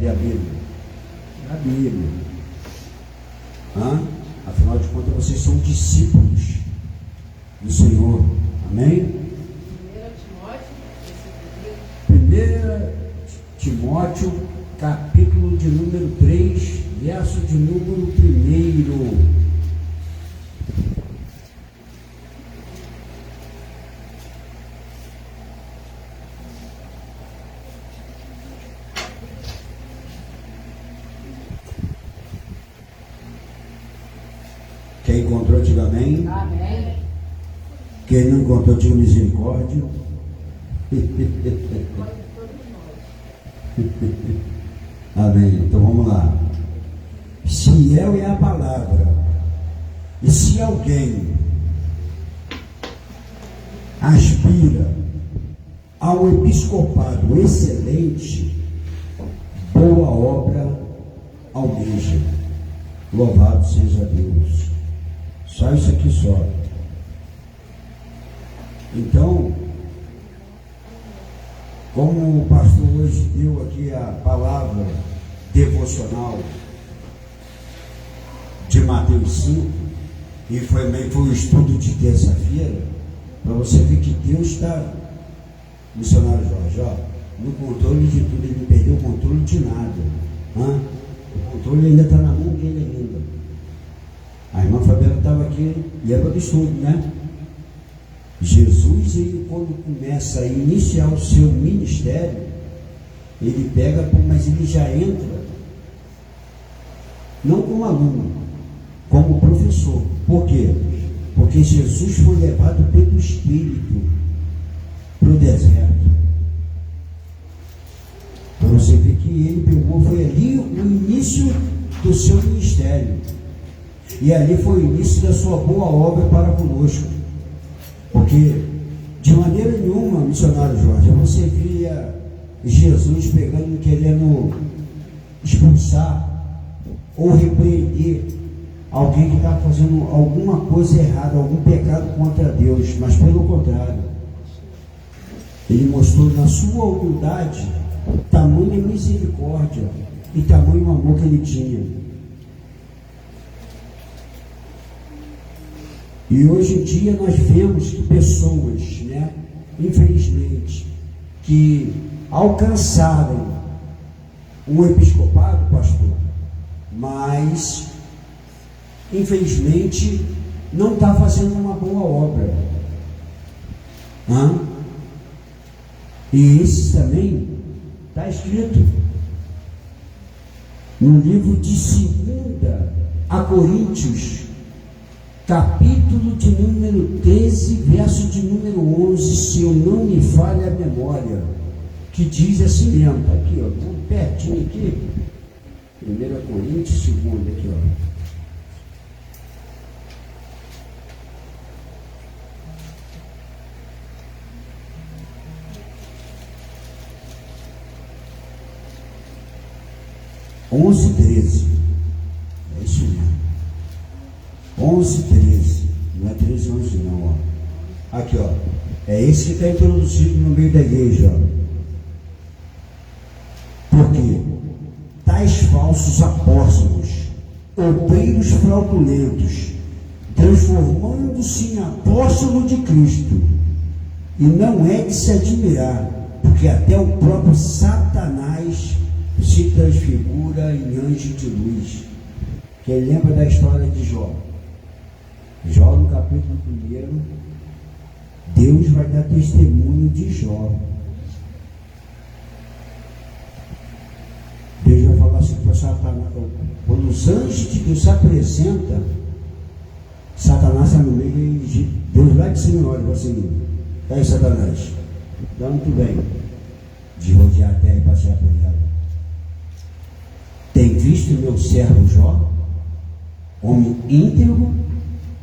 E a Bíblia? A Bíblia. Afinal de contas, vocês são discípulos do Senhor. Amém? 1 Timóteo, capítulo de número 3, verso de número 1. Quem encontrou, diga amém. Amém. Quem não encontrou, diga misericórdia. Amém. Então vamos lá. Fiel é a palavra. E se alguém aspira ao episcopado excelente, boa obra almeja. Louvado seja Deus. Só isso aqui só. Então, como o pastor hoje deu aqui a palavra devocional de Mateus 5, e foi o estudo de terça-feira, para você ver que Deus está, missionário Jorge, no controle de tudo. Ele não perdeu o controle de nada. O controle ainda está na mão dele ainda. A irmã Fabiana estava aqui e era do estudo, né? Jesus, ele, quando começa a iniciar o seu ministério, ele pega, mas ele já entra não como aluno, como professor. Por quê? Porque Jesus foi levado pelo Espírito para o deserto. Para você ver que ele pegou, foi ali o início do seu ministério. E ali foi o início da sua boa obra para conosco. Porque, de maneira nenhuma, missionário Jorge, você via Jesus pegando, querendo expulsar ou repreender alguém que estava fazendo alguma coisa errada, algum pecado contra Deus, mas pelo contrário, ele mostrou na sua humildade tamanha misericórdia e tamanho amor que ele tinha. E hoje em dia nós vemos que pessoas, infelizmente, que alcançaram o episcopado, pastor, mas infelizmente não está fazendo uma boa obra. E isso também está escrito no livro de 2 a Coríntios, capítulo de número 13, verso de número 11, se eu não me falha a memória, que diz assim mesmo, está aqui, pertinho aqui, 1 Coríntios, 2 aqui, 11:13, é isso mesmo, 11:13, não é 13:11 não, aqui, é esse que está introduzido no meio da igreja, porque tais falsos apóstolos, obreiros fraudulentos, transformando-se em apóstolo de Cristo, e não é de se admirar, porque até o próprio Satanás se transfigura em anjo de luz. Quem lembra da história de Jó? Jó, no capítulo 1, Deus vai dar testemunho de Jó. Deus vai falar assim para Satanás. Quando os anjos de Deus se apresentam, Satanás está no meio e Deus lá de cima olha para assim: aí, Satanás, dá muito bem de rodear a terra e passear por ela. Tem visto meu servo Jó, homem íntegro,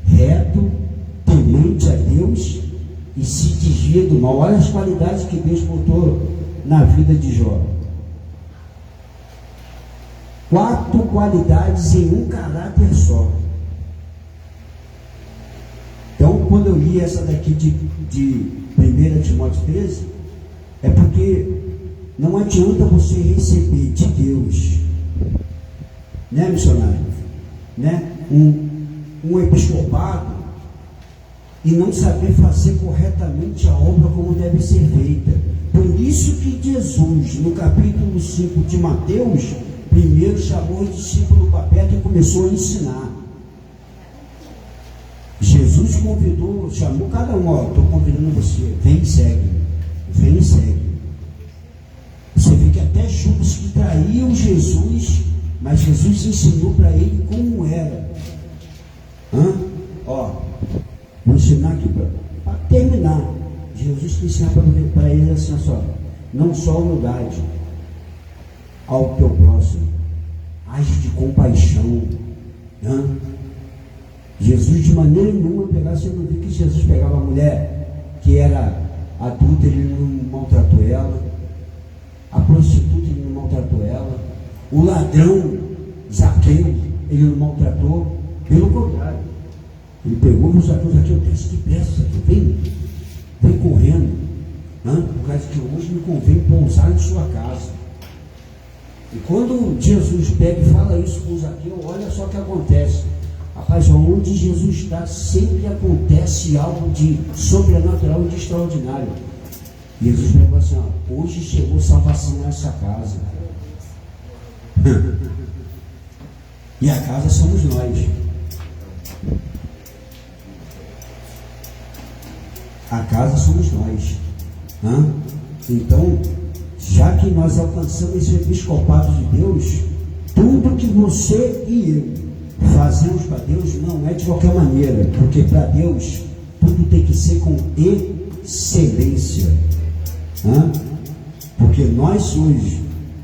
reto, temente a Deus e se desvia do mal. Olha as qualidades que Deus botou na vida de Jó. 4 qualidades em um caráter só. Então, quando eu li essa daqui de 1 Timóteo 13, é porque não adianta você receber de Deus né, missionário? Né? Um episcopado e não saber fazer corretamente a obra como deve ser feita. Por isso que Jesus, no capítulo 5 de Mateus, primeiro chamou os discípulos para perto e começou a ensinar. Jesus convidou, chamou cada um, ó, estou convidando você, vem e segue, vem e segue. Você vê que até Judas que traiu Jesus, mas Jesus ensinou para ele como era. Ó, vou ensinar aqui para terminar. Jesus ensinou para ele assim, só, não só humildade ao teu próximo, age de compaixão. Jesus de maneira nenhuma pegava, você não viu que Jesus pegava a mulher que era adulta, ele não maltratou ela, a prostituta ele não maltratou ela, o ladrão Zaqueu ele não maltratou, pelo contrário, ele pegou o Zaqueu, desce depressa, Zaqueu, vem correndo, por causa que hoje me convém pousar em sua casa. E quando Jesus pega e fala isso com Zaqueu, olha só o que acontece. Rapaz, onde Jesus está, sempre acontece algo de sobrenatural e de extraordinário. Jesus falou assim, ó, hoje chegou salvação nessa casa. E a casa somos nós. A casa somos nós. Então, já que nós alcançamos esse episcopado de Deus, tudo que você e eu fazemos para Deus não é de qualquer maneira, porque para Deus tudo tem que ser com excelência. Porque nós hoje,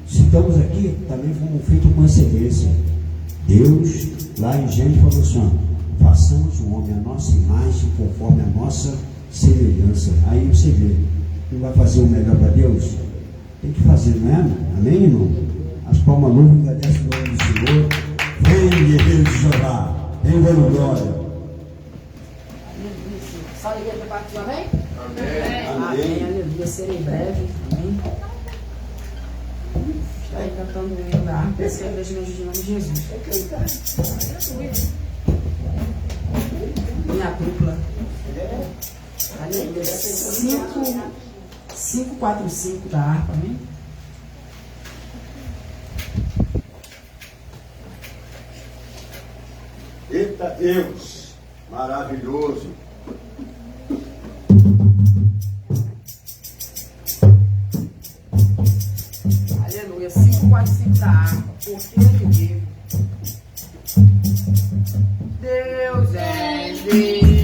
se estamos aqui, também fomos feitos com excelência. Deus, lá em Gênesis, falou assim, ó, façamos o homem a nossa imagem, conforme a nossa semelhança. Aí você vê, não vai fazer o melhor para Deus? Tem que fazer, não é? Amém, irmão? As palmas nuvens agradecem o nome do Senhor. Vem, guerreiro de Jeová, vem dando glória. Só alegria da parte de amém? Amém. Amém, aleluia, serei breve. Amém. Está aí cantando o hino da harpa, esse é o regimento de nome de Jesus. Minha dupla. Aleluia, 545 da harpa, amém? Eita Deus, maravilhoso. Aleluia, 545 da harpa, porque ele vive. Deus é Deus.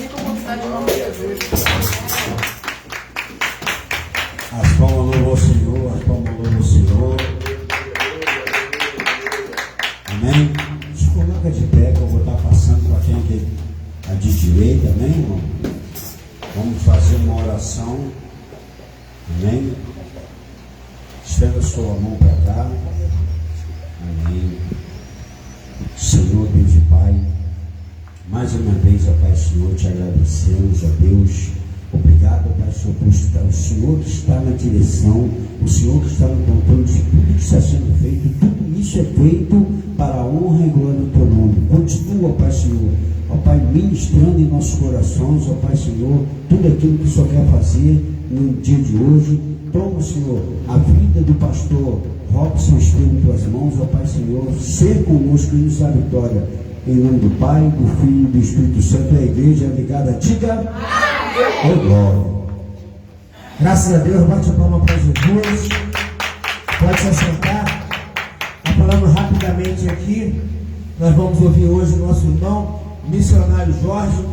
Fica com vontade em nome de Jesus. As palmas louvam ao Senhor, as palmas louvam ao Senhor. Amém? Se coloca de pé, que eu vou estar passando para quem aqui a de direita, amém, irmão? Vamos fazer uma oração, amém? Estenda a sua mão para cá, amém. Senhor, Deus e Pai, mais uma vez, ó Pai, Senhor, te agradecemos, ó Deus. Obrigado, Pai, Senhor, por estar, o Senhor que está na direção, o Senhor que está no controle de tudo que está sendo feito, tudo isso é feito para a honra e glória do Teu nome. Continua, Pai, Senhor, ó Pai, ministrando em nossos corações, ó Pai, Senhor, tudo aquilo que o Senhor quer fazer no dia de hoje. Toma, Senhor, a vida do pastor Robson Estevam em Tuas mãos, ó Pai, Senhor, ser conosco e nos dá vitória. Em nome do Pai, do Filho e do Espírito Santo, a igreja ligada, diga ô glória. Graças a Deus, bate a palma para Jesus. Pode se assentar. Falando rapidamente aqui, nós vamos ouvir hoje o nosso irmão, missionário Jorge,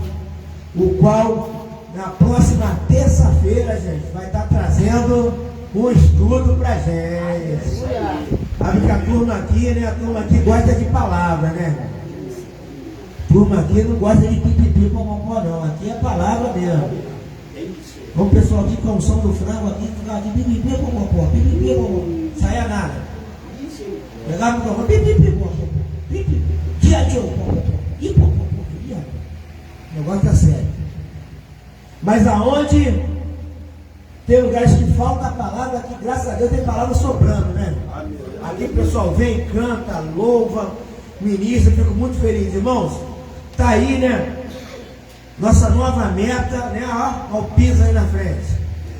o qual na próxima terça-feira, gente, vai estar trazendo um estudo para a gente. Sabe que a turma aqui, né? A turma aqui gosta de palavra, né? A turma aqui não gosta de pipipi pomopó, não. Aqui é palavra mesmo. O pessoal aqui com o som do frango aqui, ficava de pipipi pomopó, pipipi pomopó. Saia nada. Pegava o microfone, pipipi pomopó, pipipi, dia de pomopó, e pomopó, dia. O negócio tá sério. Mas aonde tem lugares que falta a palavra, aqui graças a Deus tem palavra sobrando, né? Aqui o pessoal vem, canta, louva, ministra, fico muito feliz, irmãos. Tá aí, né? Nossa nova meta, né? Ó o piso aí na frente.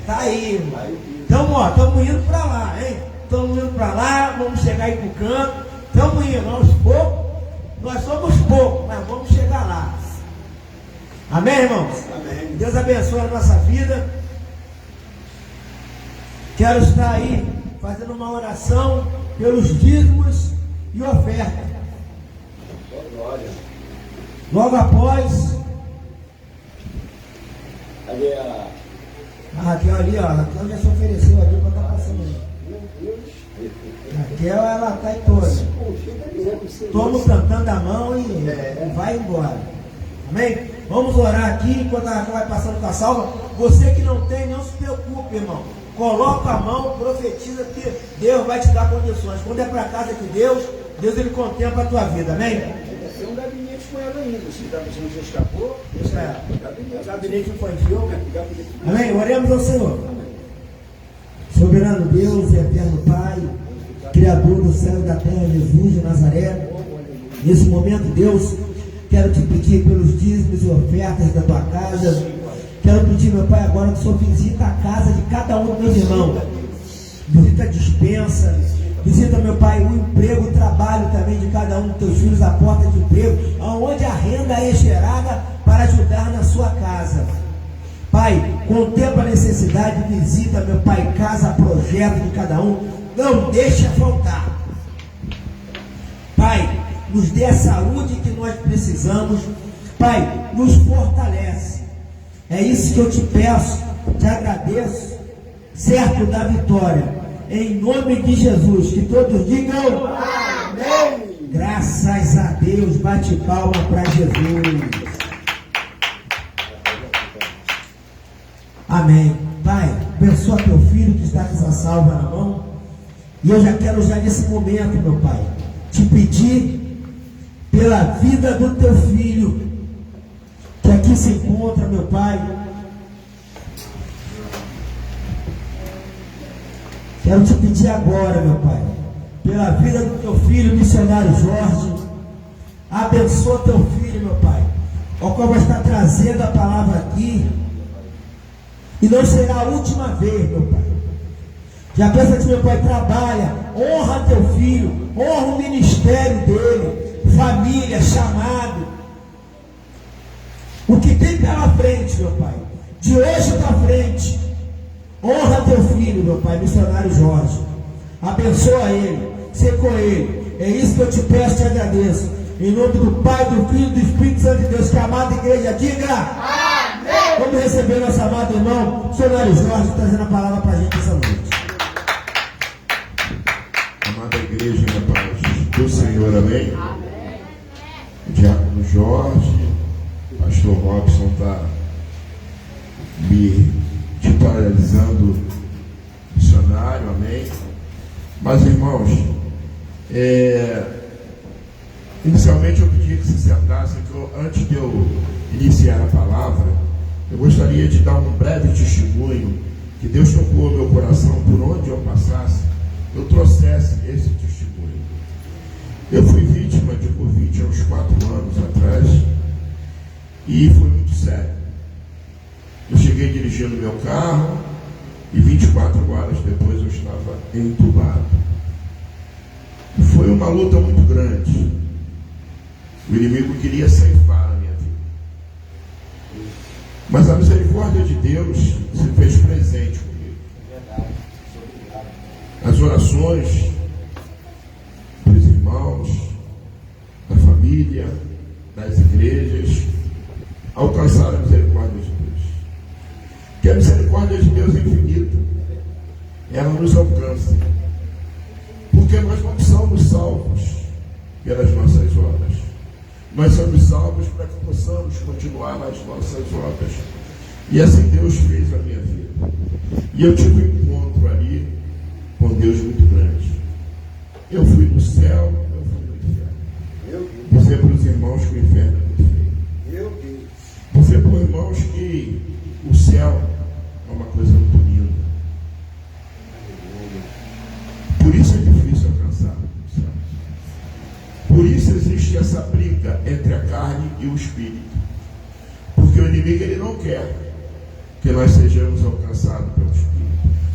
Tá aí, irmão. Então, ó, estamos indo para lá, hein? Estamos indo para lá, vamos chegar aí pro canto. Estamos indo, aos poucos. Nós somos poucos, mas vamos chegar lá. Amém, irmãos? Amém. Deus abençoe a nossa vida. Quero estar aí fazendo uma oração pelos dízimos e ofertas. Logo após. Ali A Raquel ali, ó. A Raquel já se ofereceu ali para estar passando aí. Raquel, ela está em toda. Toma cantando a mão e vai embora. Amém? Vamos orar aqui enquanto a Raquel vai passando com a salva. Você que não tem, não se preocupe, irmão. Coloca a mão, profetiza que Deus vai te dar condições. Quando é para a casa de Deus, Deus ele contempla a tua vida. Amém? Tem um gabinete com ela ainda. Se não já escapou, Isso é. Gabinete infantil. Amém? Oremos ao Senhor. Soberano Deus e eterno Pai, Criador do céu e da terra, Jesus de Nazaré. Nesse momento, Deus, quero te pedir pelos dízimos e ofertas da tua casa. Quero pedir, meu Pai, agora que o Senhor visita a casa de cada um dos meus irmãos. Visita a despensa. Visita, meu Pai, o emprego, o trabalho também de cada um dos teus filhos, a porta de emprego, aonde a renda é gerada para ajudar na sua casa. Pai, contempla a necessidade, visita, meu Pai, casa, projeto de cada um, não deixa faltar. Pai, nos dê a saúde que nós precisamos. Pai, nos fortalece. É isso que eu te peço, te agradeço, certo da vitória. Em nome de Jesus, que todos digam amém. Graças a Deus, bate palma para Jesus. Amém. Pai, abençoa teu filho que está com essa salva na mão. E eu já quero nesse momento, meu Pai, te pedir pela vida do teu filho que aqui se encontra, meu Pai. Quero te pedir agora, meu Pai, pela vida do teu filho, missionário Jorge. Abençoa teu filho, meu Pai, ao qual vai estar trazendo a palavra aqui. E não será a última vez, meu Pai. Já pensa que, meu Pai, trabalha, honra teu filho, honra o ministério dele, família, chamado. O que tem pela frente, meu Pai, de hoje para frente, honra teu filho, meu Pai, missionário Jorge. Abençoa ele, ser com ele. É isso que eu te peço e te agradeço. Em nome do Pai, do Filho e do Espírito Santo de Deus, que a amada igreja diga amém. Vamos receber nosso amado irmão, missionário Jorge, trazendo a palavra para a gente essa noite. Amada igreja, na paz do Senhor, amém? Diácono Jorge, pastor Robson está me titularizando missionário, amém? Mas, irmãos, inicialmente eu pedi que se sentassem, antes de eu iniciar a palavra, eu gostaria de dar um breve testemunho que Deus tocou no meu coração por onde eu passasse, eu trouxesse esse testemunho. Eu fui vítima de Covid há uns 4 anos atrás e foi muito sério. Eu cheguei dirigindo meu carro e 24 horas depois eu estava entubado. Foi uma luta muito grande. O inimigo queria ceifar a minha vida. Mas a misericórdia de Deus se fez presente comigo. As orações dos irmãos, da família, das igrejas, alcançaram a misericórdia de Deus. Que a misericórdia de Deus é infinita. Ela nos alcança. Porque nós não somos salvos pelas nossas obras. Nós somos salvos para que possamos continuar nas nossas obras. E assim Deus fez a minha vida. E eu tive um encontro ali com Deus muito grande. Eu fui no céu, eu fui no inferno. Dizer para os irmãos que o inferno é muito feio. Dizer para os irmãos que o céu é uma coisa muito linda. Por isso é difícil alcançar o céu. Por isso existe essa briga entre a carne e o espírito. Porque o inimigo ele não quer que nós sejamos alcançados pelo espírito.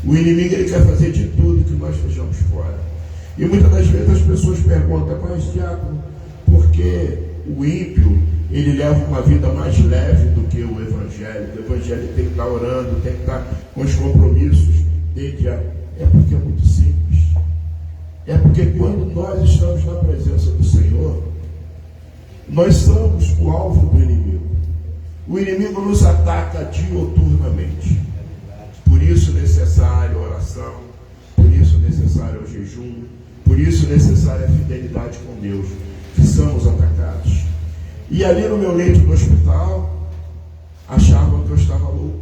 O inimigo ele quer fazer de tudo que nós estejamos fora. E muitas das vezes as pessoas perguntam, mas diácono, por que o ímpio ele leva uma vida mais leve do que o evangélico? O evangélico tem que estar orando, tem que estar com os compromissos dele. É porque é muito simples. É porque quando nós estamos na presença do Senhor, nós somos o alvo do inimigo. O inimigo nos ataca dioturnamente. Por isso necessária a oração, por isso necessário o jejum, por isso necessária a fidelidade com Deus, que somos atacados. E ali no meu leito do hospital, achavam que eu estava louco,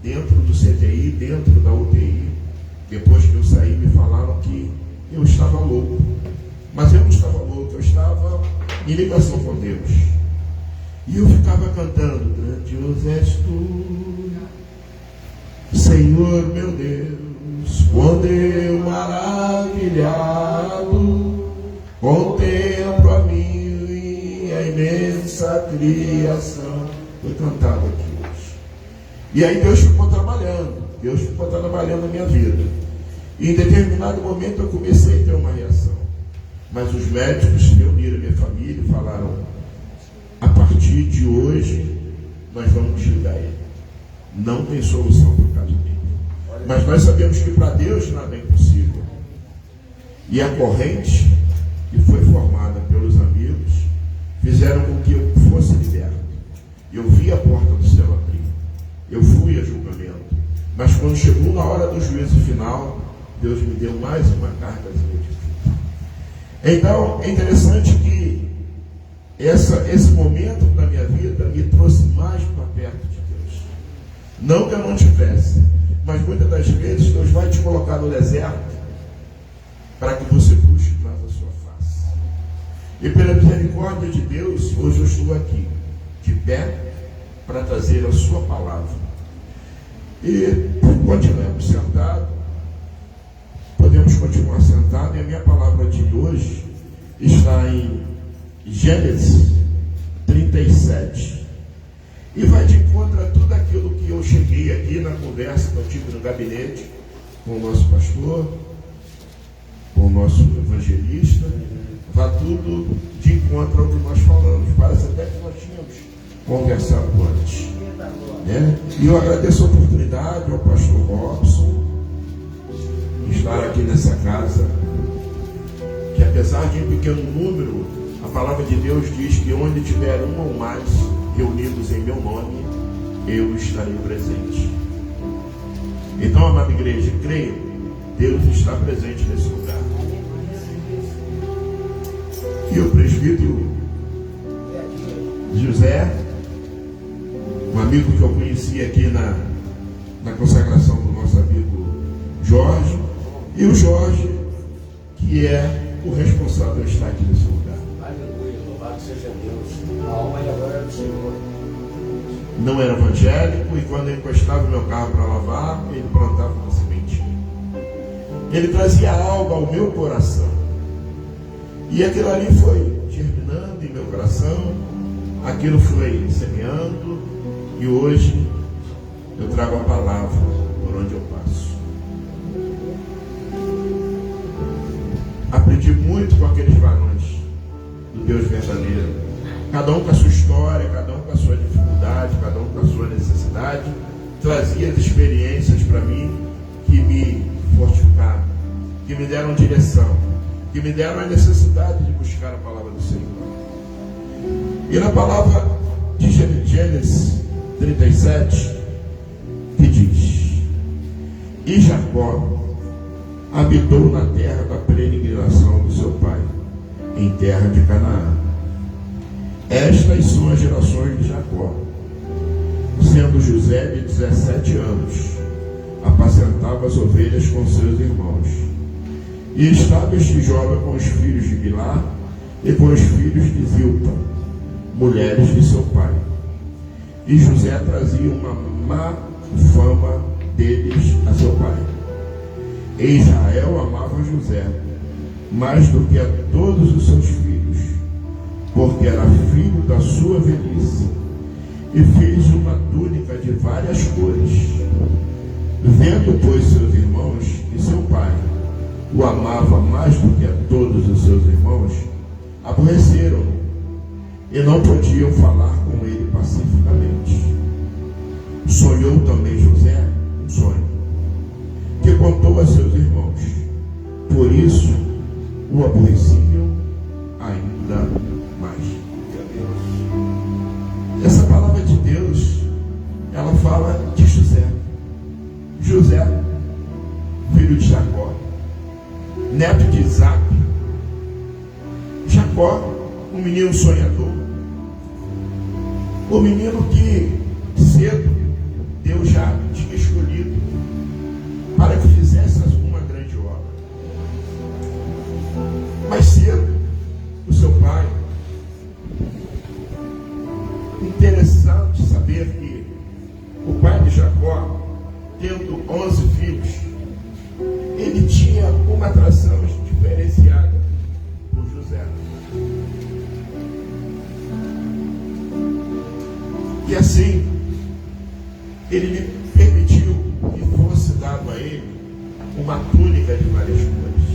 dentro do CTI, dentro da UTI. Depois que eu saí, me falaram que eu estava louco. Mas eu não estava louco, eu estava em ligação com Deus. E eu ficava cantando, grandioso és tu, Senhor meu Deus, quando eu maravilhado contemplo a minha imensa criação. Foi cantado aqui hoje. E aí Deus ficou trabalhando na minha vida. E em determinado momento eu comecei a ter uma reação. Mas os médicos reuniram a minha família e falaram, a partir de hoje nós vamos desligar ele. Não tem solução para o caso dele. Mas nós sabemos que para Deus nada é impossível. E a corrente que foi formada pelos amigos fizeram com que eu fosse liberto. Eu vi a porta do céu abrir. Eu fui a julgamento. Mas quando chegou na hora do juízo final, Deus me deu mais uma cartazinha de vida. Então, é interessante que esse momento da minha vida me trouxe mais para perto de Deus. Não que eu não tivesse, mas muitas das vezes Deus vai te colocar no deserto para que você busque mais a sua face. E pela misericórdia de Deus, hoje eu estou aqui, de pé, para trazer a sua palavra. E continuamos sentados, podemos continuar sentados, e a minha palavra de hoje está em Gênesis 37. E vai de encontro a tudo aquilo que eu cheguei aqui na conversa que eu tive no gabinete com o nosso pastor, com o nosso evangelista. Vai tudo de encontro ao que nós falamos. Parece até que nós tínhamos conversado antes. E eu agradeço a oportunidade ao pastor Robson de estar aqui nessa casa, que apesar de um pequeno número, a palavra de Deus diz que onde tiver um ou mais reunidos em meu nome, eu estarei presente. Então, amada igreja, creio, Deus está presente nesse lugar. E o presbítero José, um amigo que eu conheci aqui na consagração do nosso amigo Jorge, e o Jorge, que é o responsável por estar aqui nesse lugar. Aleluia, louvado seja Deus. A alma e a glória do Senhor. Não era evangélico, e quando ele encostava o meu carro para lavar, ele plantava uma sementinha. Ele trazia algo ao meu coração. E aquilo ali foi germinando em meu coração, aquilo foi semeando, e hoje eu trago a palavra por onde eu passo. Aprendi muito com aqueles varões do Deus verdadeiro. Cada um com a sua história, cada um com a sua dificuldade, cada um com a sua necessidade, trazia as experiências para mim que me fortificaram, que me deram direção, que me deram a necessidade de buscar a palavra do Senhor. E na palavra de Gênesis 37, que diz: E Jacó habitou na terra da peregrinação do seu pai, em terra de Canaã. Estas são as gerações de Jacó. Sendo José de 17 anos, apacentava as ovelhas com seus irmãos. E estava este jovem com os filhos de Bilá e com os filhos de Zilpa, mulheres de seu pai. E José trazia uma má fama deles a seu pai. E Israel amava José mais do que a todos os seus filhos, porque era filho da sua velhice, e fez uma túnica de várias cores. Vendo, pois, seus irmãos que seu pai o amava mais do que a todos os seus irmãos, aborreceram-no e não podiam falar com ele pacificamente. Sonhou também José um sonho, que contou a seus irmãos. Por isso o aborreciam ainda mais. Essa palavra de Deus, ela fala de José. José, filho de Jacó, neto de Isaac. Jacó, um menino sonhador, o menino que cedo Deus já tinha escolhido para que fizesse uma grande obra. Mas cedo, o seu pai, interessante saber que o pai de Jacó, tendo 11 filhos, ele tinha uma atração diferenciada por José. E assim, ele lhe permitiu que fosse dado a ele uma túnica de várias cores.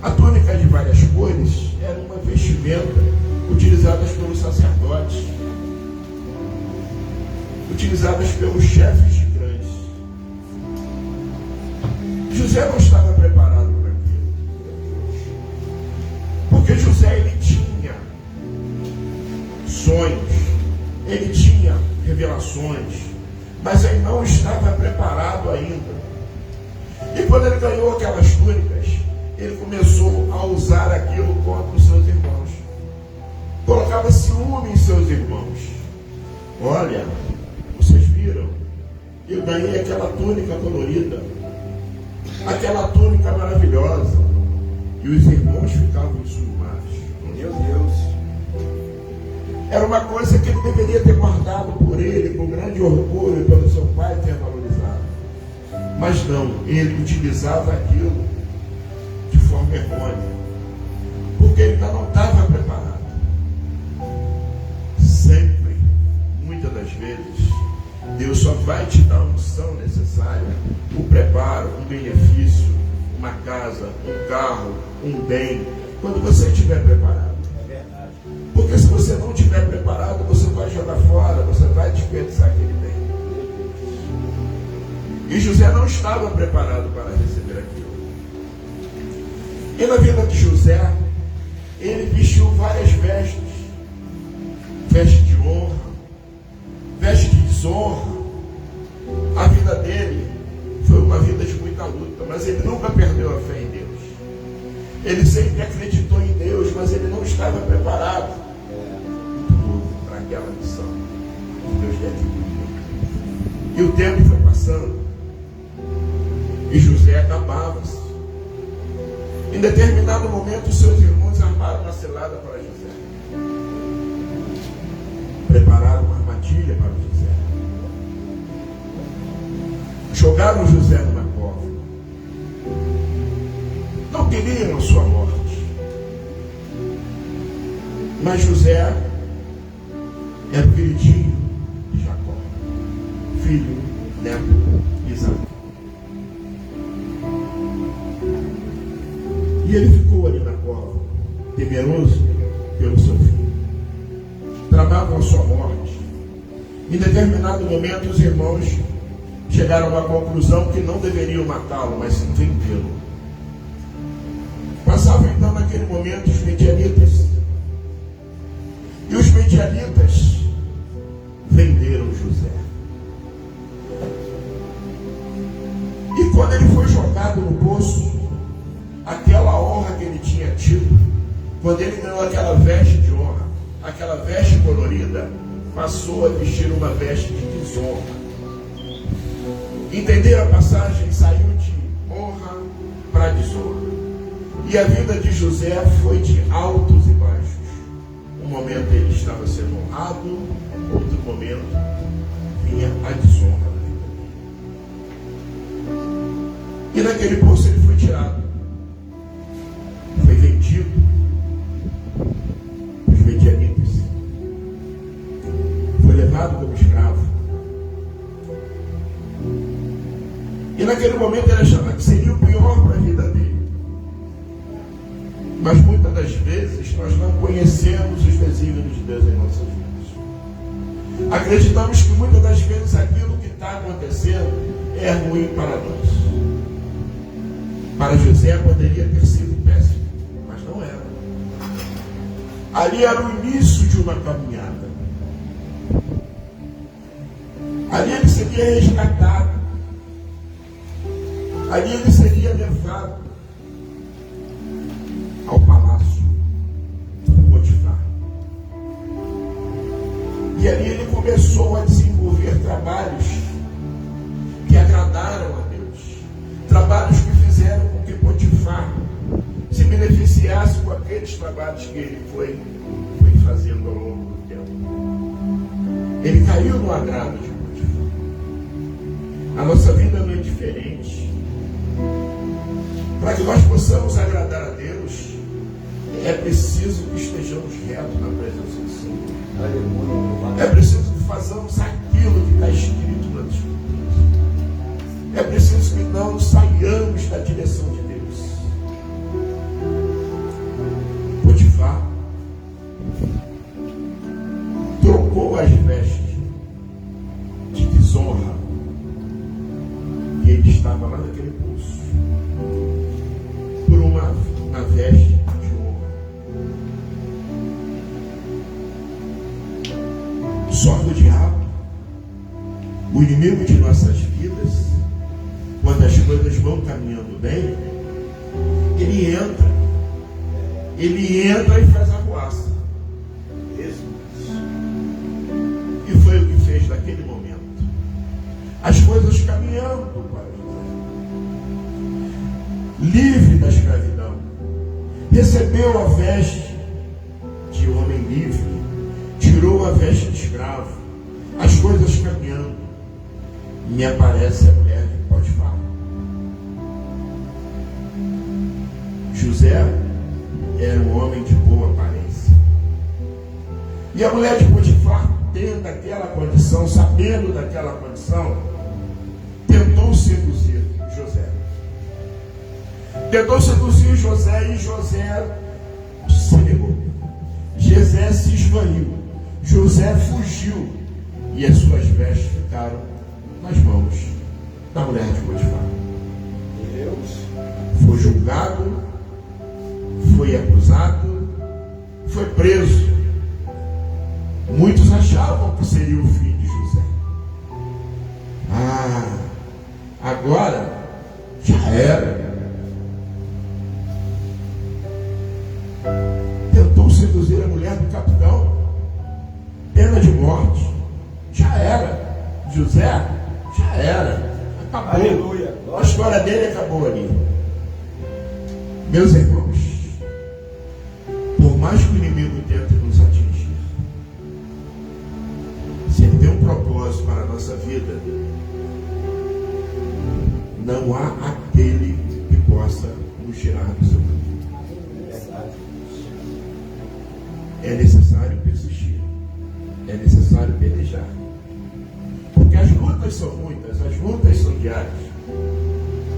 A túnica de várias cores era uma vestimenta utilizada pelos sacerdotes, utilizadas pelos chefes de clãs. José não estava preparado para aquilo, porque José, ele tinha sonhos, ele tinha revelações, mas ele não estava preparado ainda. E quando ele ganhou aquelas túnicas, ele começou a usar aquilo contra os seus irmãos. Colocava ciúme em seus irmãos. Olha, vocês viram? Eu ganhei aquela túnica colorida, aquela túnica maravilhosa. E os irmãos ficavam enciumados. Meu Deus. Era uma coisa que ele deveria ter guardado por ele, com grande orgulho, pelo seu pai ter valorizado. Mas não, ele utilizava aquilo de forma errônea, porque ele ainda não estava preparado. Sempre, muitas das vezes, Deus só vai te dar a unção necessária, o preparo, um benefício, uma casa, um carro, um bem, quando você estiver preparado. Porque se você não estiver preparado, você vai jogar fora, você vai desperdiçar aquele bem. E José não estava preparado para receber aquilo. E na vida de José, ele vestiu várias vestes, veste de honra, veste de desonra. A vida dele foi uma vida de muita luta, mas ele nunca perdeu a fé em Deus. Ele sempre acreditou em Deus, mas ele não estava preparado para aquela missão que Deus lhe atribuiu. E o tempo foi passando, e José acabava-se. Em determinado momento, os seus irmãos armaram uma cilada para José. Prepararam uma armadilha para José. Jogaram José numa cova. Não queriam a sua morte. Mas José era o queridinho de Jacó, filho, neto de Isaú. E ele ficou ali na cova, temeroso pelo seu filho. Tramavam a sua morte. Em determinado momento, os irmãos chegaram à conclusão que não deveriam matá-lo, mas sim vendê-lo. Passavam então naquele momento os medianitas. E os medianitas venderam José. E quando ele foi jogado no poço, aquela honra que ele tinha tido, quando ele ganhou aquela veste de honra, aquela veste colorida, passou a vestir uma veste de desonra. Entenderam a passagem? Saiu de honra para desonra. E a vida de José foi de altos e baixos. Um momento ele estava sendo honrado, outro momento vinha a desonra da vida dele. E naquele poço ele foi tirado. Foi vendido pelos medianitas. Foi levado como escravo. E naquele momento ele achava que seria o pior para a vida dele. Mas muitas das vezes nós não conhecemos os desígnios de Deus em nossas vidas. Acreditamos que muitas das vezes aquilo que está acontecendo é ruim para nós. Para José poderia ter sido péssimo, mas não era. Ali era o início de uma caminhada. Ali ele seria resgatado. Ali ele seria levado ao palácio de Potifar. E ali ele começou a desenvolver trabalhos que agradaram a Deus. Trabalhos que fizeram com que Potifar se beneficiasse com aqueles trabalhos que ele foi fazendo ao longo do tempo. Ele caiu no agrado de Potifar. A nossa vida não é diferente. Para que nós possamos agradar a Deus, é preciso que estejamos retos na presença do Senhor. É preciso que façamos aquilo que está escrito nas Escrituras. É preciso que não saiamos da direção de Deus. Potifar trocou as vestes de desonra que ele estava lá naquele poço por uma veste de honra. Só que o diabo, o inimigo de nossas vidas, quando as coisas vão caminhando bem, ele entra e faz arruaça. E foi o que fez naquele momento. As coisas caminhando para José, livre da escravidão, recebeu a veste de homem livre, tirou a veste de escravo, as coisas caminhando, e me aparece a mulher de Potifar. José era um homem de boa aparência, e a mulher de Potifar, tendo aquela condição, sabendo daquela condição, tentou seduzir José. Tentou seduzir José, e José se negou. José se esvaiu. José fugiu, e as suas vestes ficaram nas mãos da mulher de Potifar. Foi julgado, foi acusado, preso, muitos achavam que seria o fim de José. Agora já era. Tentou seduzir a mulher do capitão, pena de morte. Já era. José já era. Acabou. Aleluia. A história dele acabou ali. Meus irmãos, por mais que o inimigo tente nos atingir, se ele tem um propósito para a nossa vida, não há aquele que possa nos tirar do seu caminho. É necessário persistir, é necessário pelejar, porque as lutas são muitas, as lutas são diárias.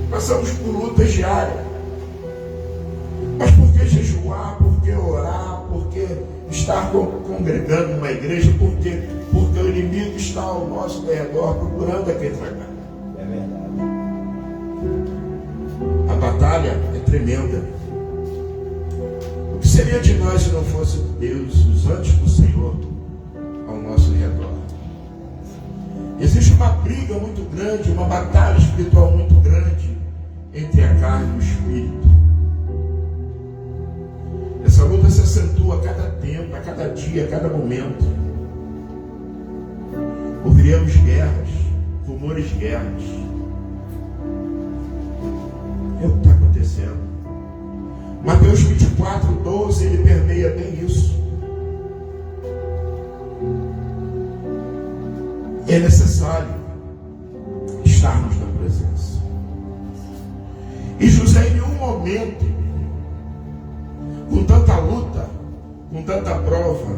Passamos por lutas diárias. Mas por que jejuar? Por que orar? Por que estar congregando numa igreja? Por quê? Porque o inimigo está ao nosso redor procurando a quem tragar. É verdade. A batalha é tremenda. O que seria de nós se não fosse Deus, os anjos do Senhor ao nosso redor? Existe uma briga muito grande, uma batalha espiritual muito grande entre a carne e o espírito. Essa luta se acentua a cada tempo, a cada dia, a cada momento. Ouviremos guerras, rumores de guerras. É o que está acontecendo. Mateus 24:12, ele permeia bem isso. É necessário estarmos na presença. E José, em nenhum momento, com tanta luta, com tanta prova,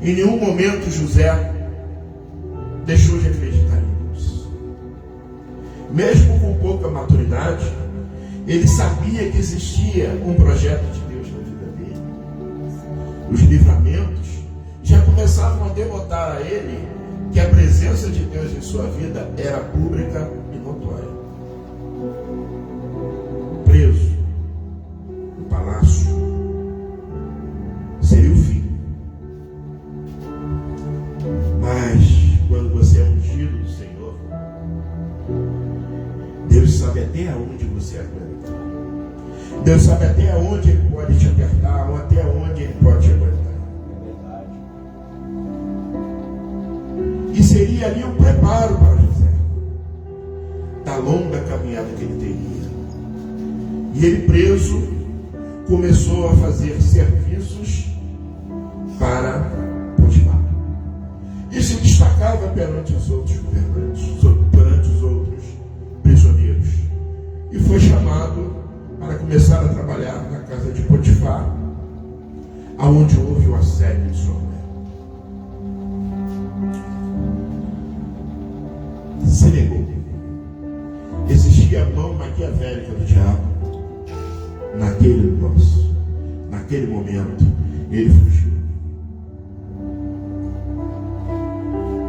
em nenhum momento José deixou de acreditar em Deus. Mesmo com pouca maturidade, ele sabia que existia um projeto de Deus na vida dele. Os livramentos já começavam a demonstrar a ele que a presença de Deus em sua vida era pública e notória. Preso no palácio seria o fim. Mas quando você é ungido do Senhor, Deus sabe até onde você aguenta. Deus sabe até onde Ele pode te apertar, ou até onde Ele pode te aguentar. E seria ali um preparo para José, da longa caminhada que ele teria. E ele, preso, começou a fazer serviços para Potifar. E se destacava perante os outros governantes, perante os outros prisioneiros. E foi chamado para começar a trabalhar na casa de Potifar, aonde houve o assédio de sua mulher. Se negou. Existia a mão maquiavélica do diabo naquele negócio, naquele momento. Ele fugiu.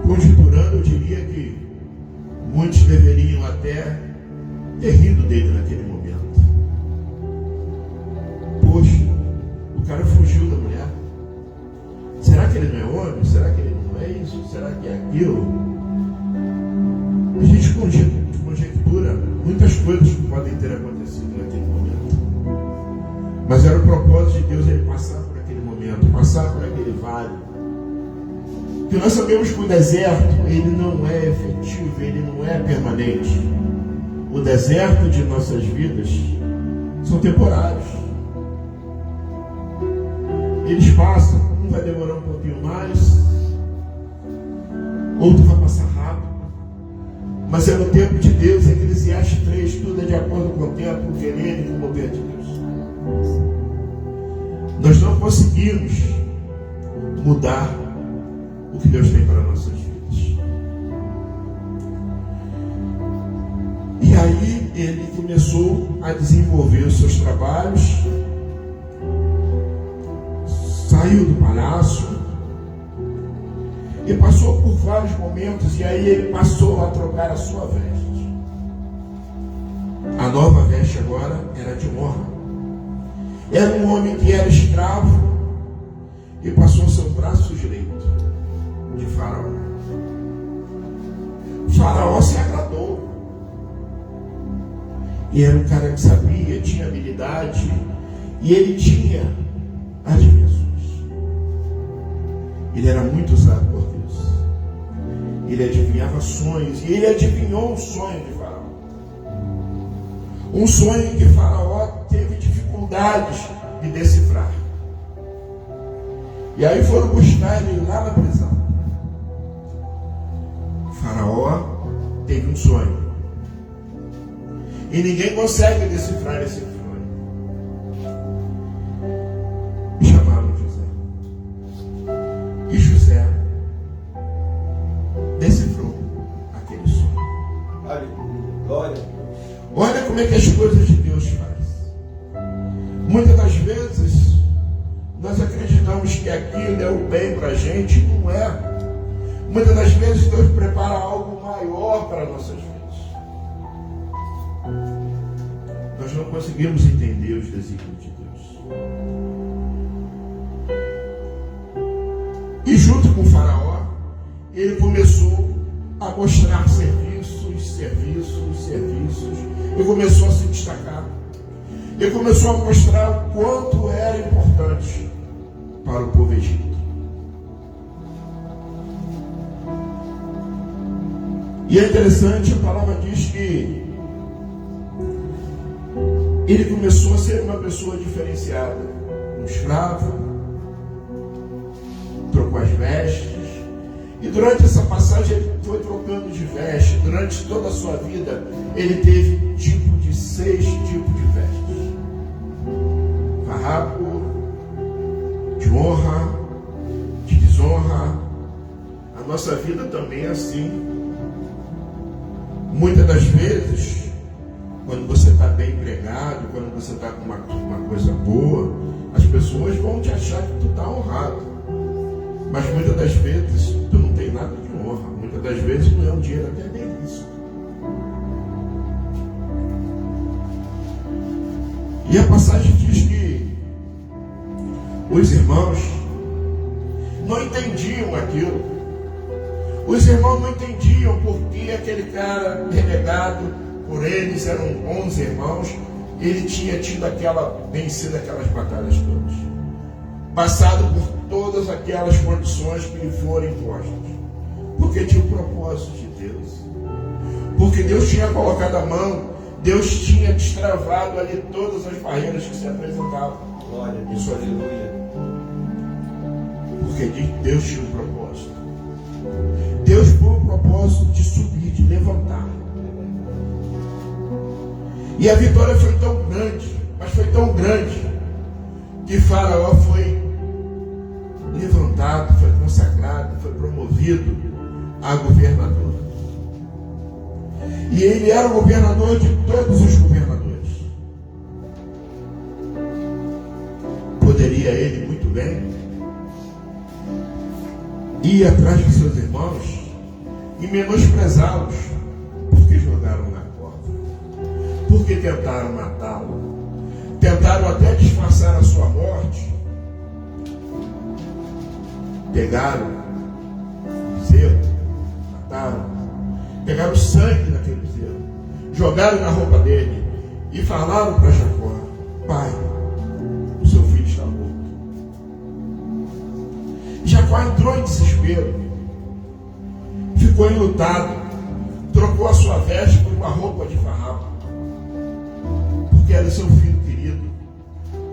Conjecturando, eu diria que muitos deveriam até ter rido dele naquele momento. Poxa, o cara fugiu da mulher. Será que ele não é homem? Será que ele não é isso? Será que é aquilo? A gente conjectura muitas coisas que podem ter acontecido naquele momento. Mas era o propósito de Deus ele passar por aquele momento, passar por aquele vale. Porque nós sabemos que o deserto, ele não é efetivo, ele não é permanente. O deserto de nossas vidas são temporários. Eles passam, um vai demorar um pouquinho mais, outro vai passar rápido. Mas é no tempo de Deus. Eclesiastes 3, tudo é de acordo com o tempo, o querer e com o mover de Deus. Nós não conseguimos mudar o que Deus tem para nossas vidas. E aí ele começou a desenvolver os seus trabalhos, saiu do palácio e passou por vários momentos, e aí ele passou a trocar a sua veste. A nova veste agora era de honra. Era um homem que era escravo, e passou a ser o braço direito de Faraó. Faraó se agradou. E era um cara que sabia, tinha habilidade, e ele tinha adivinhações. Ele era muito usado por Deus. Ele adivinhava sonhos, e ele adivinhou um sonho de Faraó. Um sonho em que Faraó teve dificuldades de decifrar. E aí foram buscar ele lá na prisão. Faraó teve um sonho. E ninguém consegue decifrar esse sonho. E chamaram José. E José decifrou aquele sonho. Aleluia. Glória. Olha como é que as coisas de Deus faz. Muitas das vezes nós acreditamos que aquilo é o bem para a gente, e não é. Muitas das vezes Deus prepara algo maior para nossas vidas. Nós não conseguimos entender os desígnios de Deus. E junto com o Faraó, ele começou a mostrar serviços, e começou a se destacar. Ele começou a mostrar o quanto era importante para o povo egípcio. E é interessante, a palavra diz que ele começou a ser uma pessoa diferenciada. Um escravo, trocou as vestes, e durante essa passagem ele foi trocando de veste. Durante toda a sua vida ele teve 6 tipos de vestes: farrapo, de honra, de desonra. A nossa vida também é assim. Muitas das vezes, quando você está bem empregado, quando você está com uma coisa boa, as pessoas vão te achar que tu está honrado. Mas muitas das vezes tu não tem nada de honra. Muitas das vezes não é um dinheiro até bem isso. E a passagem diz que os irmãos não entendiam aquilo. Os irmãos não entendiam porque aquele cara renegado por eles, eram 11 irmãos, ele tinha vencido aquelas batalhas todas, passado por todas aquelas condições que lhe foram impostas, porque tinha um propósito de Deus, porque Deus tinha colocado a mão, Deus tinha destravado ali todas as barreiras que se apresentavam. Glória a Deus. Aleluia. Porque Deus tinha um propósito. Deus pôs um propósito de subir, de levantar. E a vitória foi tão grande, mas foi tão grande, que Faraó foi levantado, foi consagrado, foi promovido a governador. E ele era o governador de todos os governadores. Poderia ele muito bem ir atrás de seus irmãos e menosprezá-los, porque jogaram na cova, porque tentaram matá-lo, tentaram até disfarçar a sua morte, pegaram o bezerro, mataram, pegaram o sangue daquele bezerro, jogaram na roupa dele e falaram para Jacó: pai, o seu filho está morto. Jacó entrou em desespero, ficou enlutado, trocou a sua veste por uma roupa de farrapo, porque era seu filho querido,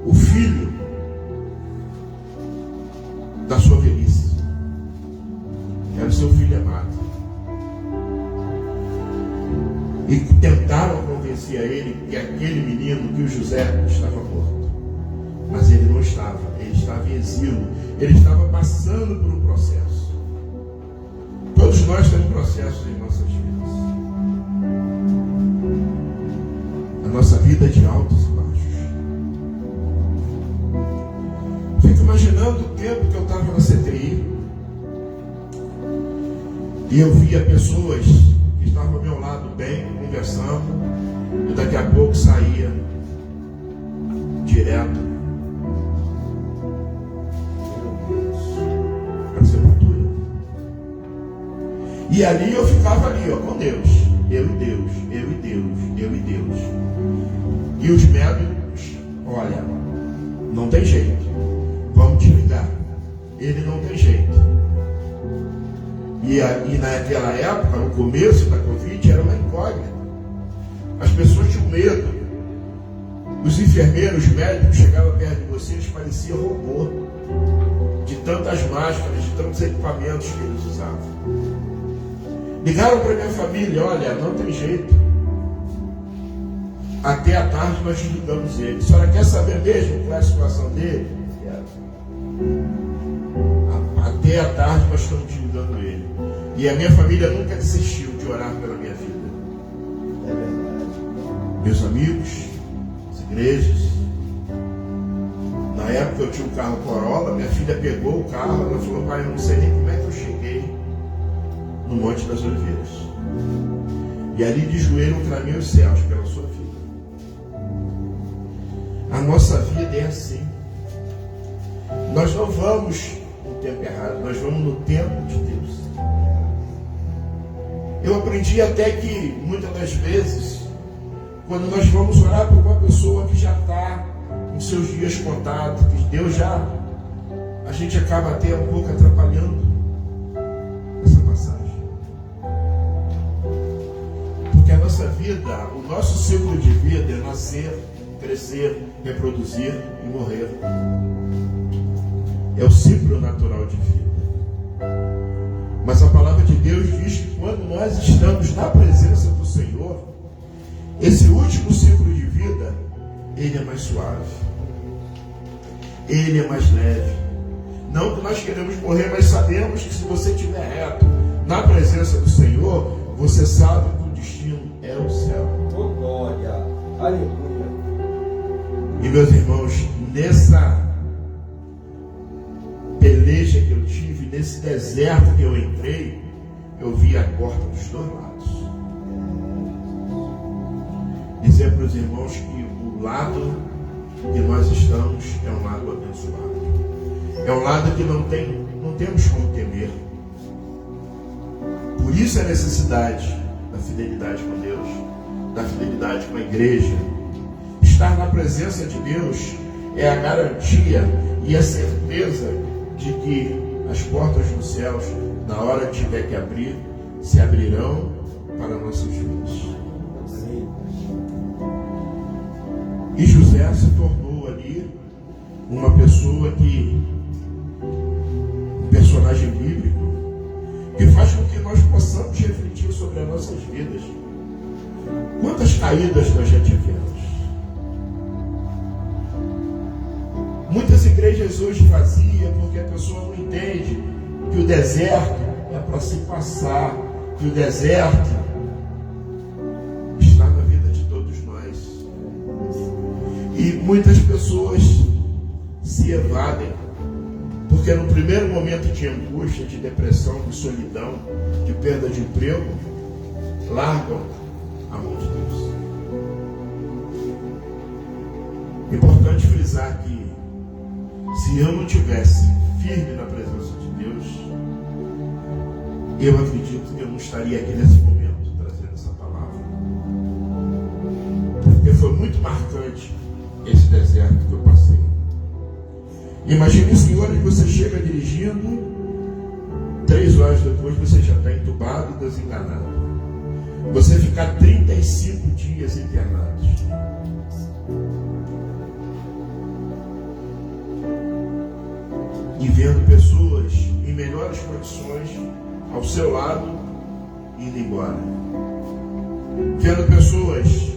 o filho da sua velhice, era o seu filho amado. E tentaram convencer a ele que aquele menino, que o José, estava morto. Mas ele não estava, ele estava em exílio, ele estava passando por um processo. Todos nós temos processos em nossas vidas. A nossa vida é de altos e baixos. Fico imaginando o tempo que eu estava na CTI e eu via pessoas que estavam ao meu lado bem, conversando, e daqui a pouco saía direto E ali eu ficava ali, ó, com Deus. Eu e Deus, eu e Deus, eu e Deus. E os médicos, olha, não tem jeito. Vamos desligar. Ele não tem jeito. E naquela época, no começo da Covid, era uma incógnita. As pessoas tinham medo. Os enfermeiros, os médicos chegavam perto de você, eles pareciam robô. De tantas máscaras, de tantos equipamentos que eles usavam. Ligaram para minha família, olha, não tem jeito. Até a tarde nós desligamos ele. A senhora quer saber mesmo qual é a situação dele? Até a tarde nós estamos desligando ele. E a minha família nunca desistiu de orar pela minha vida. É verdade. Meus amigos, as igrejas. Na época eu tinha um carro Corolla, minha filha pegou o carro, ela falou, pai, eu não sei nem como é que eu cheguei no Monte das Oliveiras. E ali de joelho eu clamei os céus pela sua vida. A nossa vida é assim. Nós não vamos no tempo errado, nós vamos no tempo de Deus. Eu aprendi até que muitas das vezes, quando nós vamos orar por uma pessoa que já está com seus dias contados, que Deus já, a gente acaba até um pouco atrapalhando essa passagem. Porque a nossa vida, o nosso ciclo de vida é nascer, crescer, reproduzir e morrer. É o ciclo natural de vida. Mas a palavra de Deus diz que quando nós estamos na presença do Senhor, esse último ciclo de vida, ele é mais suave. Ele é mais leve. Não que nós queremos morrer, mas sabemos que se você estiver reto na presença do Senhor, você sabe que o destino é o céu. Oh, glória. Aleluia. E meus irmãos, nessa peleja que eu tive, nesse deserto que eu entrei, eu vi a porta dos dois lados. Dizer para os irmãos que o lado que nós estamos é um lado abençoado. É um lado que não temos como temer. Por isso a necessidade da fidelidade com Deus, da fidelidade com a igreja. Estar na presença de Deus é a garantia e a certeza de que as portas dos céus, na hora que tiver que abrir, se abrirão para nossas vidas. E José se tornou ali uma pessoa um personagem bíblico, que faz com que nós possamos refletir sobre as nossas vidas. Quantas caídas nós já tivemos? Muitas igrejas hoje vazias, porque a pessoa não entende que o deserto é para se passar, que o deserto está na vida de todos nós. E muitas pessoas se evadem, porque no primeiro momento de angústia, de depressão, de solidão, de perda de emprego, largam a mão de Deus. Importante frisar que se eu não tivesse firme na presença de Deus, eu acredito que eu não estaria aqui nesse momento trazendo essa palavra. Porque foi muito marcante esse deserto que eu passei. Imagine, senhor, que você chega dirigindo, 3 horas depois você já está entubado e desenganado. Você ficar 35 dias internado. E vendo pessoas em melhores condições ao seu lado indo embora. Vendo pessoas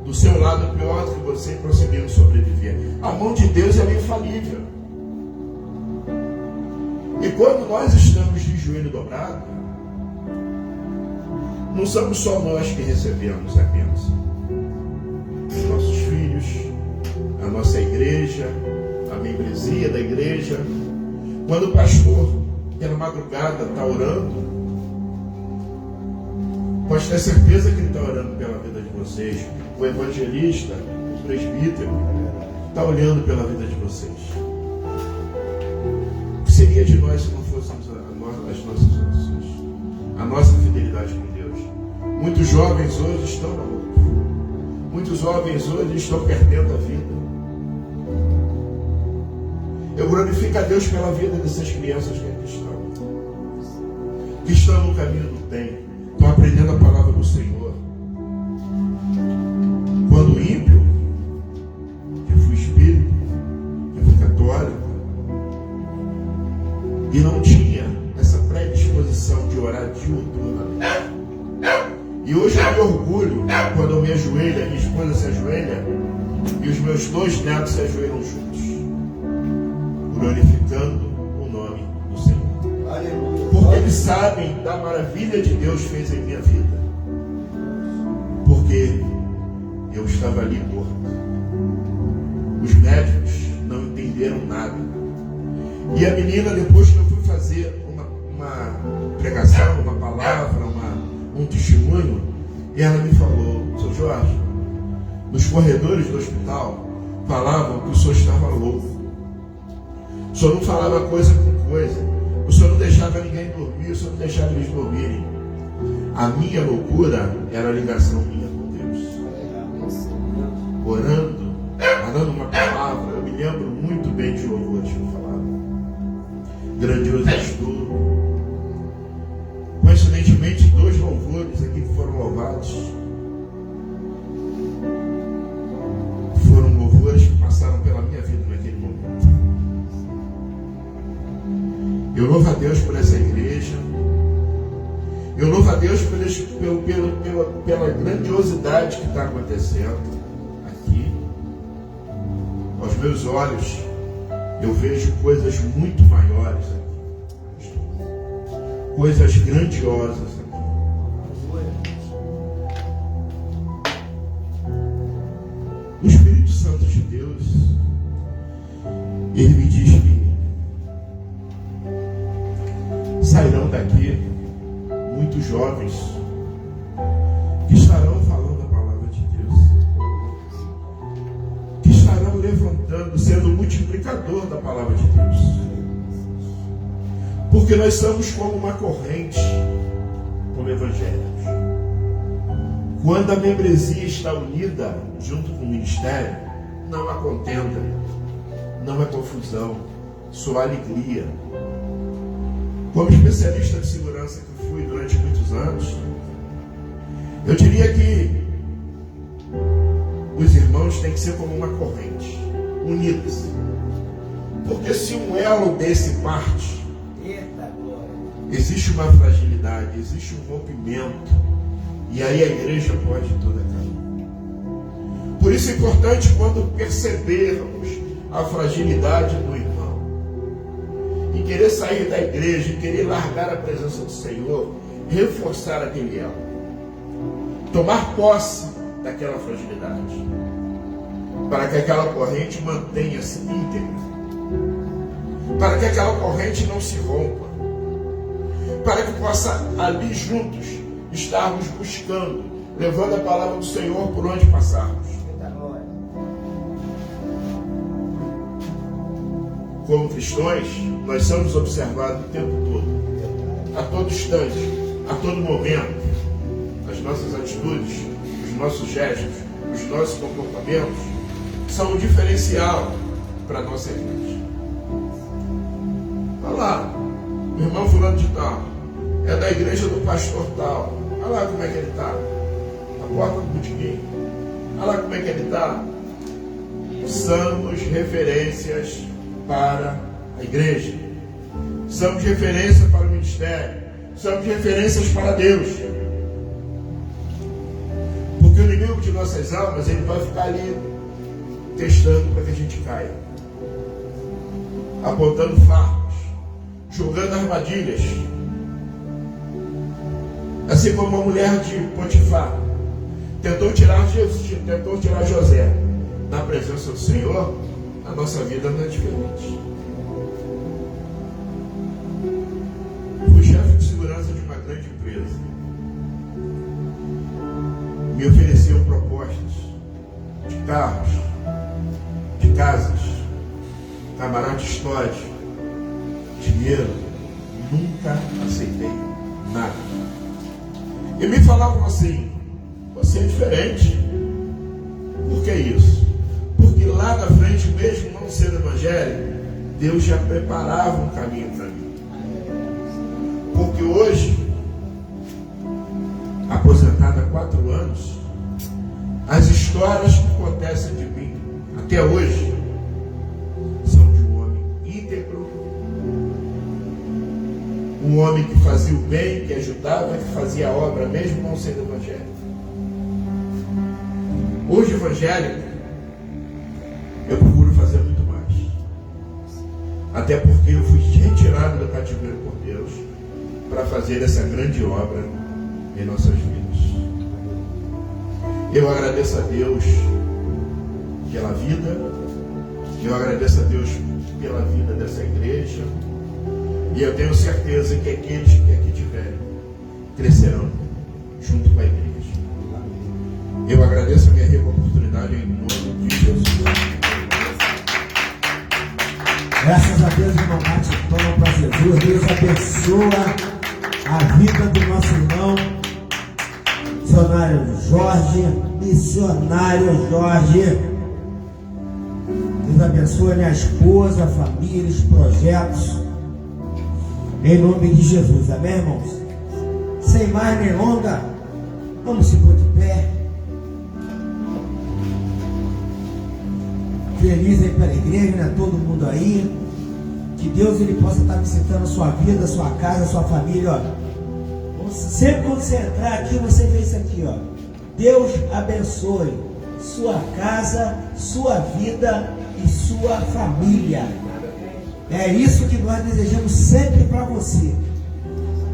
do seu lado pior do que você conseguindo sobreviver. A mão de Deus é infalível. E quando nós estamos de joelho dobrado, não somos só nós que recebemos a bênção. Os nossos filhos, a nossa igreja, a membresia da igreja. Quando o pastor, pela madrugada, está orando, pode ter certeza que ele está orando pela vida de vocês. O evangelista, o presbítero, está olhando pela vida de vocês. O que seria de nós se não fôssemos as nossas orações? A nossa fidelidade com Deus. Muitos jovens hoje estão na luta. Muitos jovens hoje estão perdendo a vida. Eu glorifico a Deus pela vida dessas crianças que estão no caminho do bem, estão aprendendo a palavra do Senhor. Quando o ímpio, eu fui espírita, eu fui católico, e não tinha essa predisposição de orar diuturnamente. E hoje eu me orgulho quando eu me ajoelho, a minha esposa se ajoelha e os meus 2 netos se ajoelham juntos, glorificando o nome do Senhor. Aleluia. Porque eles sabem da maravilha de Deus fez em minha vida. Porque eu estava ali morto. Os médicos não entenderam nada. E a menina, depois que eu fui fazer uma pregação, uma palavra, um testemunho, e ela me falou: seu Jorge, nos corredores do hospital falavam que o senhor estava louco. O senhor não falava coisa com coisa. O senhor não deixava ninguém dormir, o senhor não deixava eles dormirem. A minha loucura era a ligação minha com Deus. Orando, falando uma palavra. Eu me lembro muito bem de louvores que eu falava. Grandioso és tu. Coincidentemente, 2 louvores aqui que foram louvados foram louvores que passaram pela minha vida naquele momento. Eu louvo a Deus por essa igreja. Eu louvo a Deus pela grandiosidade que está acontecendo aqui. Aos meus olhos, eu vejo coisas muito maiores aqui. Coisas grandiosas aqui. O Espírito Santo de Deus, ele me diz que sairão daqui muitos jovens que estarão falando a palavra de Deus, que estarão levantando, sendo multiplicador da palavra de Deus, porque nós somos como uma corrente, como evangélicos. Quando a membresia está unida junto com o ministério, não há contenda, não há confusão, só há alegria. Como especialista de segurança que fui durante muitos anos, eu diria que os irmãos têm que ser como uma corrente, unidos. Porque se um elo desse parte, existe uma fragilidade, existe um rompimento, e aí a igreja pode toda cair. Por isso é importante, quando percebermos a fragilidade do irmão, e querer sair da igreja, e querer largar a presença do Senhor, reforçar aquele elo, tomar posse daquela fragilidade, para que aquela corrente mantenha-se íntegra, para que aquela corrente não se rompa, para que possa ali juntos estarmos buscando, levando a palavra do Senhor por onde passarmos. Como cristãos, nós somos observados o tempo todo, a todo instante, a todo momento. As nossas atitudes, os nossos gestos, os nossos comportamentos são um diferencial para a nossa igreja. Olha lá, o irmão fulano de tal, é da igreja do pastor tal. Olha lá como é que ele está, na porta do botequim. Olha lá como é que ele está. Somos referências para a igreja, somos referência para o ministério, somos referências para Deus, porque o inimigo de nossas almas, ele vai ficar ali testando para que a gente caia, apontando fardos, jogando armadilhas, assim como a mulher de Potifar tentou tirar Jesus, tentou tirar José da presença do Senhor. A nossa vida não é diferente. Fui chefe de segurança de uma grande empresa. Me ofereciam propostas de carros, de casas, camarote histórico, dinheiro. Nunca aceitei nada. E me falavam assim: você é diferente. Por que isso? Porque lá na frente, mesmo não sendo evangélico, Deus já preparava um caminho para mim. Porque hoje, aposentado há 4 anos, as histórias que acontecem de mim até hoje são de um homem íntegro, um homem que fazia o bem, que ajudava, que fazia a obra, mesmo não sendo evangélico. Hoje, evangélico, eu procuro fazer muito mais. Até porque eu fui retirado do cativeiro por Deus para fazer essa grande obra em nossas vidas. Eu agradeço a Deus pela vida, eu agradeço a Deus pela vida dessa igreja, e eu tenho certeza que aqueles que aqui estiverem crescerão junto com a igreja. Eu agradeço a minha rica oportunidade em nome de Jesus. Graças a Deus, irmão, bate palma para Jesus. Deus abençoa a vida do nosso irmão missionário Jorge. Deus abençoe a minha esposa, a família, os projetos, em nome de Jesus, amém, irmãos? Sem mais nem longa, vamos se pôr de pé. Feliz aí pela igreja, né? Todo mundo aí. Que Deus ele possa estar visitando a sua vida, a sua casa, a sua família, ó. Sempre quando você entrar aqui, você vê isso aqui, ó. Deus abençoe sua casa, sua vida e sua família. É isso que nós desejamos sempre para você.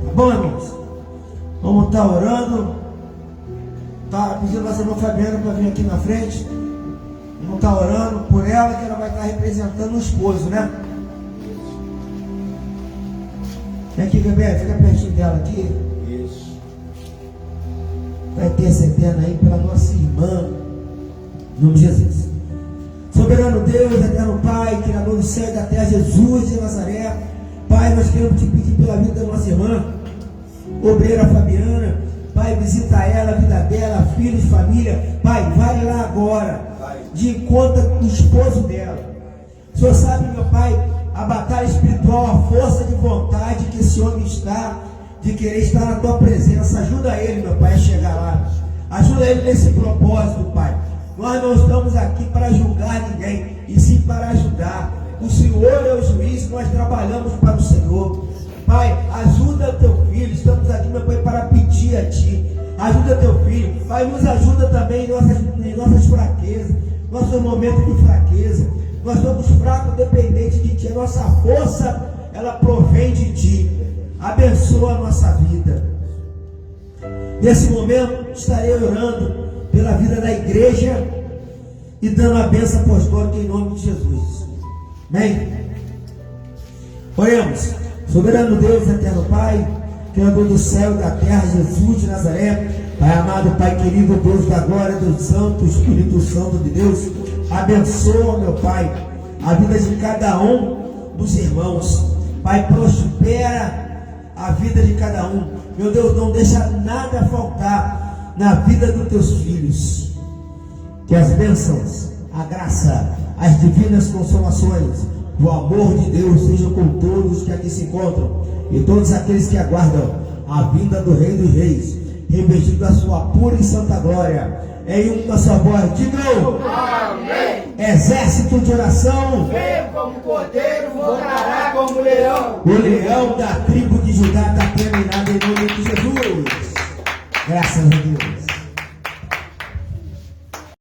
Tá bom, irmãos? Vamos estar orando. Tá pedindo a nossa irmã Fabiana para vir aqui na frente. Vamos estar orando por ela, que ela vai estar representando o esposo, né? Vem aqui, bebê, fica pertinho dela aqui. Isso. Vai intercedendo aí pela nossa irmã, em nome de Jesus. Soberano Deus, eterno Pai, Criador do céu e da terra, Jesus de Nazaré. Pai, nós queremos te pedir pela vida da nossa irmã, obreira Fabiana. Pai, visita ela, a vida dela, filhos, família. Pai, vai lá agora, de encontro com o esposo dela. O Senhor sabe, meu Pai, a batalha espiritual, a força de vontade que esse homem está, de querer estar na tua presença. Ajuda ele, meu Pai, a chegar lá. Ajuda ele nesse propósito, Pai. Nós não estamos aqui para julgar ninguém, e sim para ajudar. O Senhor é o juiz, nós trabalhamos para o Senhor. Pai, ajuda teu filho. Estamos aqui, meu Pai, para pedir a Ti. Ajuda teu filho. Pai, nos ajuda também em nossas fraquezas, nossos momentos de fraqueza. Nós somos fracos, dependentes de Ti. A nossa força, ela provém de Ti. Abençoa a nossa vida. Nesse momento, estarei orando pela vida da igreja e dando a bênção apostólica em nome de Jesus. Amém? Oremos. Soberano Deus, eterno Pai, Criador do céu e da terra, Jesus de Nazaré, Pai amado, Pai querido, Deus da glória, Deus santo, Espírito Santo de Deus, abençoa, meu Pai, a vida de cada um dos irmãos. Pai, prospera a vida de cada um. Meu Deus, não deixa nada faltar na vida dos teus filhos. Que as bênçãos, a graça, as divinas consolações, o amor de Deus sejam com todos que aqui se encontram e todos aqueles que aguardam a vinda do Rei dos Reis, revestido da sua pura e santa glória. Em uma só voz, digam: amém. Exército de oração, Veio como cordeiro, voltará como leão. o leão da tribo de Judá está terminado em nome de Jesus. Graças a Deus.